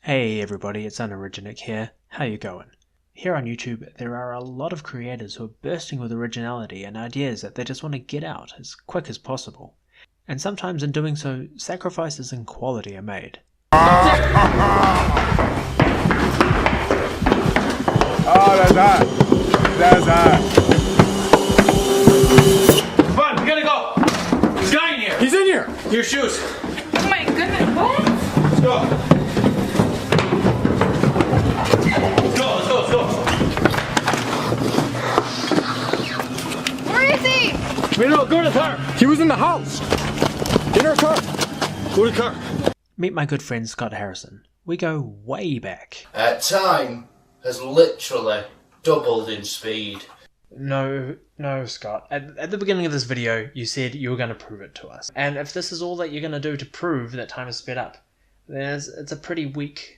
Hey everybody, it's Unoriginate here. How you going? Here on YouTube, there are a lot of creators who are bursting with originality and ideas that they just want to get out as quick as possible. And sometimes in doing so, sacrifices in quality are made. Oh, there's that. There's that. Come on, we gotta go. There's a guy in here. He's in here. Your shoes. Oh my goodness, what? Let's go. Let's go. Where is he? No, go to the car. He was in the house. In our car. Go to the car. Meet my good friend Scott Harrison. We go way back. Time has literally doubled in speed. No, Scott. At the beginning of this video, you said you were going to prove it to us. And if this is all that you're going to do to prove that time is sped up, then it's a pretty weak...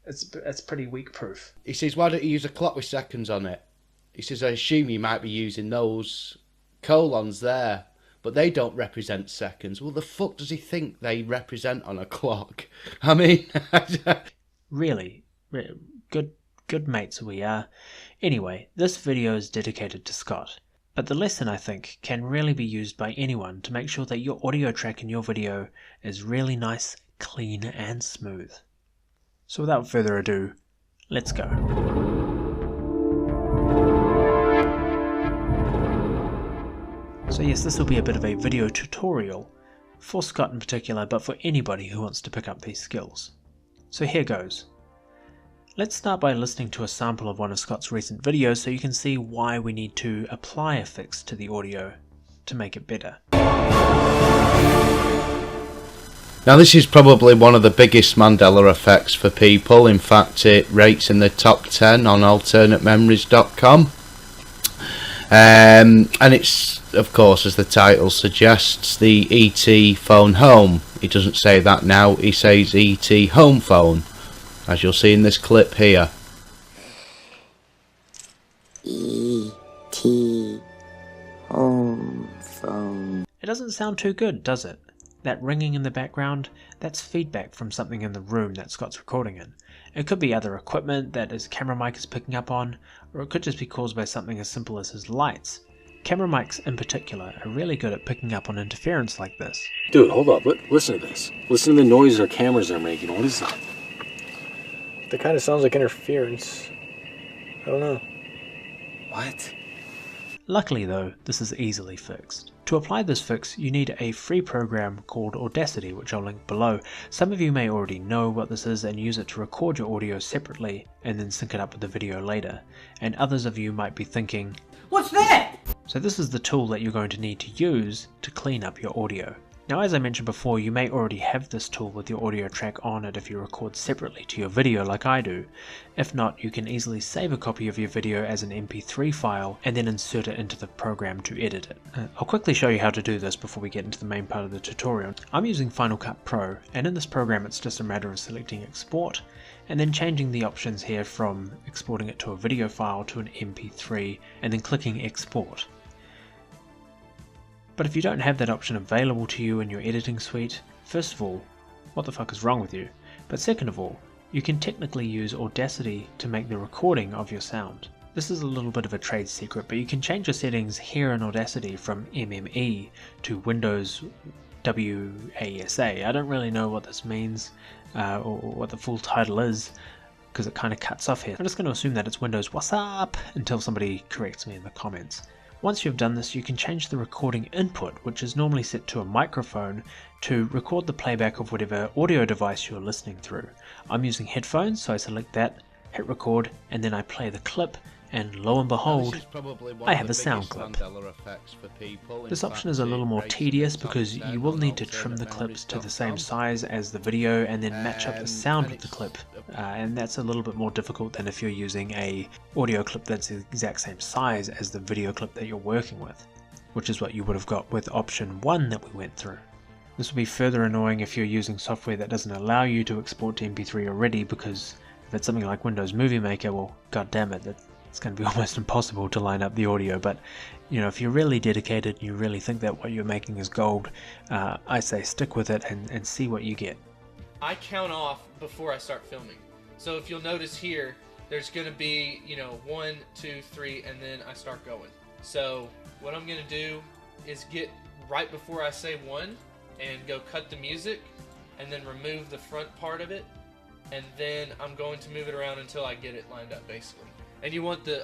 It's pretty weak proof. He says, why don't you use a clock with seconds on it? He says, I assume you might be using those colons there, but they don't represent seconds. Well, the fuck does he think they represent on a clock? I mean... Really? Good mates we are. Anyway, this video is dedicated to Scott. But the lesson, I think, can really be used by anyone to make sure that your audio track in your video is really nice, clean and smooth. So without further ado, let's go. So yes, this will be a bit of a video tutorial, for Scott in particular, but for anybody who wants to pick up these skills. So here goes. Let's start by listening to a sample of one of Scott's recent videos so you can see why we need to apply effects to the audio to make it better. Now this is probably one of the biggest Mandela effects for people. In fact, it rates in the top 10 on alternatememories.com. And it's, of course, as the title suggests, the ET phone home. He doesn't say that now, he says ET home phone, as you'll see in this clip here. E.T. home phone. It doesn't sound too good, does it? That ringing in the background, that's feedback from something in the room that Scott's recording in. It could be other equipment that his camera mic is picking up on, or it could just be caused by something as simple as his lights. Camera mics in particular are really good at picking up on interference like this. Dude, hold up. Listen to this. Listen to the noise our cameras are making. What is that? That kind of sounds like interference. I don't know. What? Luckily though, this is easily fixed. To apply this fix, you need a free program called Audacity, which I'll link below. Some of you may already know what this is and use it to record your audio separately and then sync it up with the video later. And others of you might be thinking, What's that? so this is the tool that you're going to need to use to clean up your audio. Now, as I mentioned before, you may already have this tool with your audio track on it if you record separately to your video like I do. If not, you can easily save a copy of your video as an MP3 file and then insert it into the program to edit it. I'll quickly show you how to do this before we get into the main part of the tutorial. I'm using Final Cut Pro, and in this program it's just a matter of selecting export and then changing the options here from exporting it to a video file to an MP3 and then clicking export. But if you don't have that option available to you in your editing suite, first of all, what the fuck is wrong with you? But second of all, you can technically use Audacity to make the recording of your sound. This is a little bit of a trade secret, but you can change your settings here in Audacity from MME to Windows WASA. I don't really know what this means or what the full title is, because it kind of cuts off here. I'm just going to assume that it's Windows what's up until somebody corrects me in the comments. Once you've done this, you can change the recording input, which is normally set to a microphone, to record the playback of whatever audio device you're listening through. I'm using headphones, so I select that, hit record, and then I play the clip, and lo and behold, I have a sound clip. This option is a little more tedious because you will need to trim the clips to the same size as the video and then match up the sound with the clip, and that's a little bit more difficult than if you're using a audio clip that's the exact same size as the video clip that you're working with, which is what you would have got with option 1 that we went through. This will be further annoying if you're using software that doesn't allow you to export to MP3 already, because if it's something like Windows Movie Maker, well, god damn it, it's going to be almost impossible to line up the audio. But you know, if you're really dedicated and you really think that what you're making is gold, I say stick with it and see what you get. I count off before I start filming. So if you'll notice here, there's going to be, 1, 2, 3, and then I start going. So what I'm going to do is get right before I say 1 and go cut the music and then remove the front part of it, and then I'm going to move it around until I get it lined up, basically. And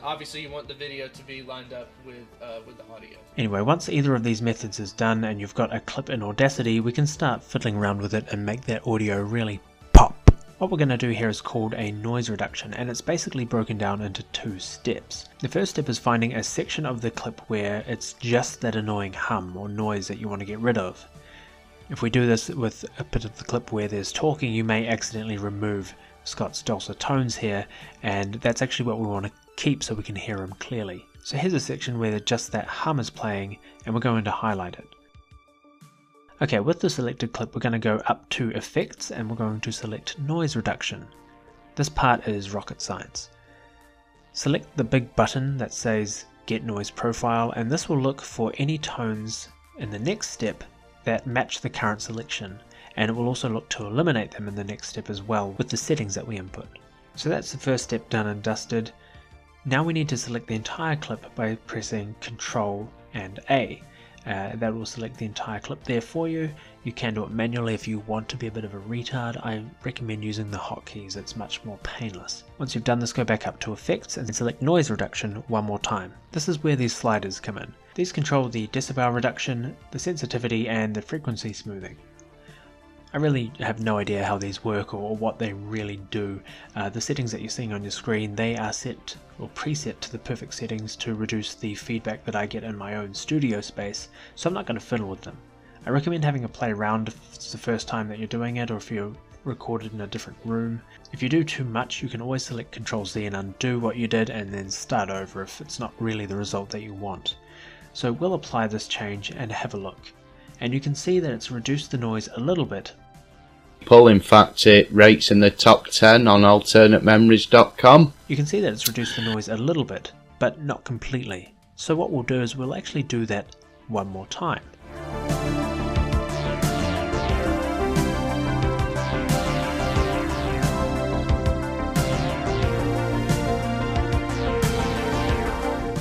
obviously you want the video to be lined up with the audio. Anyway, once either of these methods is done and you've got a clip in Audacity, we can start fiddling around with it and make that audio really pop. What we're going to do here is called a noise reduction, and it's basically broken down into 2 steps. The first step is finding a section of the clip where it's just that annoying hum or noise that you want to get rid of. If we do this with a bit of the clip where there's talking, you may accidentally remove Scott's dulcet tones here, and that's actually what we want to keep so we can hear him clearly. So here's a section where just that hum is playing, and we're going to highlight it. Okay, with the selected clip we're going to go up to Effects and we're going to select Noise Reduction. This part is rocket science. Select the big button that says Get Noise Profile, and this will look for any tones in the next step that match the current selection, and it will also look to eliminate them in the next step as well with the settings that we input. So that's the first step done and dusted. Now we need to select the entire clip by pressing Ctrl and A. That will select the entire clip there for you. You can do it manually if you want to be a bit of a retard. I recommend using the hotkeys, it's much more painless. Once you've done this, go back up to Effects and select Noise Reduction one more time. This is where these sliders come in. These control the decibel reduction, the sensitivity, and the frequency smoothing. I really have no idea how these work or what they really do. The settings that you're seeing on your screen, they are set or preset to the perfect settings to reduce the feedback that I get in my own studio space, so I'm not going to fiddle with them. I recommend having a play around if it's the first time that you're doing it or if you're recorded in a different room. If you do too much, you can always select Ctrl-Z and undo what you did and then start over if it's not really the result that you want. So we'll apply this change and have a look. And you can see that it's reduced the noise a little bit. In fact, it rates in the top 10 on alternatememories.com. You can see that it's reduced the noise a little bit, but not completely. So what we'll do is we'll actually do that one more time.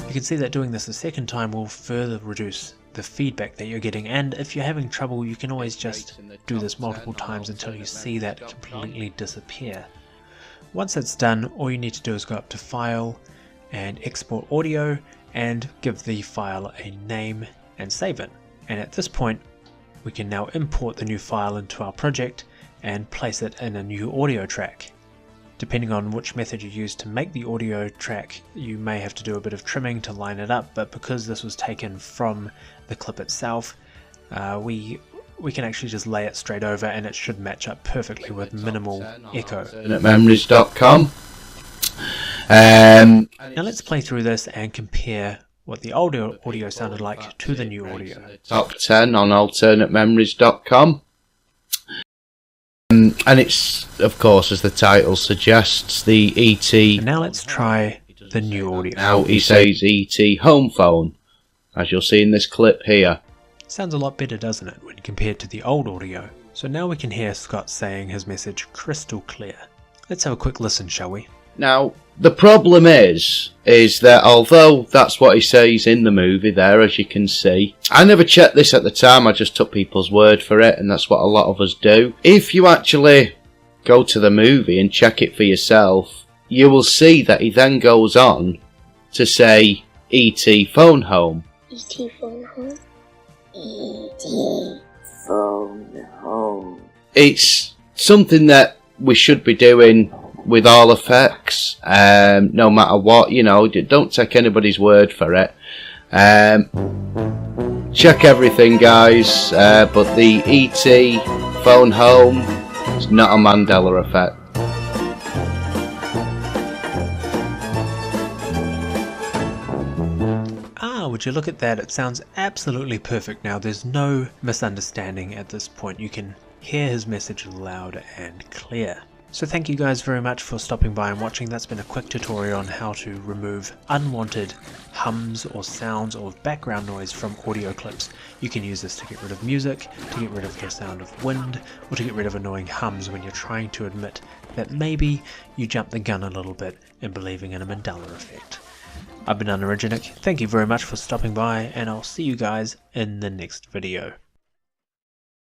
You can see that doing this a second time will further reduce the feedback that you're getting, and if you're having trouble you can always just do this multiple times until you see that completely disappear. Once that's done, all you need to do is go up to File and Export Audio and give the file a name and save it. And at this point we can now import the new file into our project and place it in a new audio track. Depending on which method you use to make the audio track, you may have to do a bit of trimming to line it up, but because this was taken from the clip itself, we can actually just lay it straight over and it should match up perfectly with minimal echo. Alternatememories.com. Now let's play through this and compare what the old audio sounded like to the new audio. Top 10 on alternatememories.com. And it's, of course, as the title suggests, the ET. And now let's try the new audio. Now he says ET home phone, as you'll see in this clip here. Sounds a lot better, doesn't it, when compared to the old audio? So now we can hear Scott saying his message crystal clear. Let's have a quick listen, shall we? Now, the problem is that although that's what he says in the movie there, as you can see, I never checked this at the time, I just took people's word for it, and that's what a lot of us do. If you actually go to the movie and check it for yourself, you will see that he then goes on to say ET phone home. ET phone home? ET phone home. It's something that we should be doing with all effects, no matter what, don't take anybody's word for it. Check everything, guys, but the ET phone home is not a Mandela effect. Would you look at that, it sounds absolutely perfect now. There's no misunderstanding at this point. You can hear his message loud and clear. So thank you guys very much for stopping by and watching. That's been a quick tutorial on how to remove unwanted hums or sounds or background noise from audio clips. You can use this to get rid of music, to get rid of the sound of wind, or to get rid of annoying hums when you're trying to admit that maybe you jumped the gun a little bit in believing in a Mandela effect. I've been Unoriginal. Thank you very much for stopping by, and I'll see you guys in the next video.